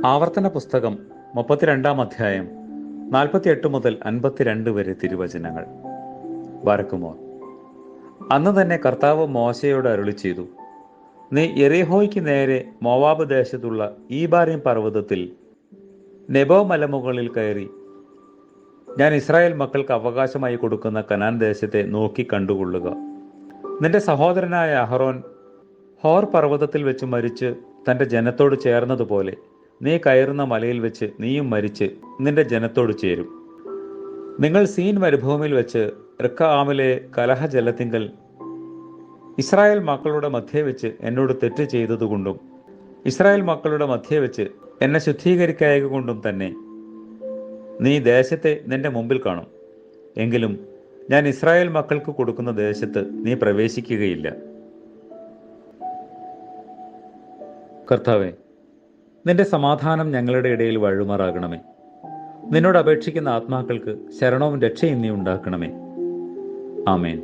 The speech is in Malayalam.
ആവർത്തന പുസ്തകം 32 അധ്യായം 48 മുതൽ 52 വരെ തിരുവചനങ്ങൾ. ബാരക്കുമോർ. അന്ന് തന്നെ കർത്താവ് മോശയോട് അരുളിച്ചെയ്തു, നീ യെരിഹോയ്ക്ക് നേരെ മോവാബ് ദേശത്തുള്ള ഈബാരീം പർവ്വതത്തിൽ നെബോ മലമുകളിൽ കയറി ഞാൻ ഇസ്രായേൽ മക്കൾക്ക് അവകാശമായി കൊടുക്കുന്ന കനാൻ ദേശത്തെ നോക്കി കണ്ടുകൊള്ളുക. നിന്റെ സഹോദരനായ അഹറോൻ ഹോർ പർവ്വതത്തിൽ വെച്ച് മരിച്ച് തൻ്റെ ജനത്തോട് ചേർന്നതുപോലെ നീ കയറുന്ന മലയിൽ വെച്ച് നീയും മരിച്ച് നിന്റെ ജനത്തോട് ചേരും. നിങ്ങൾ സീൻ മരുഭൂമിയിൽ വെച്ച് റിക്കാമിലെ കലഹജലത്തിങ്കൽ ഇസ്രായേൽ മക്കളുടെ മധ്യേ വെച്ച് എന്നോട് തെറ്റ് ചെയ്തതുകൊണ്ടും ഇസ്രായേൽ മക്കളുടെ മധ്യേ വെച്ച് എന്നെ ശുദ്ധീകരിക്കായക കൊണ്ടും തന്നെ നീ ദേശത്തെ നിന്റെ മുമ്പിൽ കാണും. എങ്കിലും ഞാൻ ഇസ്രായേൽ മക്കൾക്ക് കൊടുക്കുന്ന ദേശത്ത് നീ പ്രവേശിക്കുകയില്ല. കർത്താവേ, നിന്റെ സമാധാനം ഞങ്ങളുടെ ഇടയിൽ വഴുമാറാകണമേ. നിന്നോട് അപേക്ഷിക്കുന്ന ആത്മാക്കൾക്ക് ശരണവും രക്ഷയും നീ ഉണ്ടാക്കണമേ. ആമേൻ.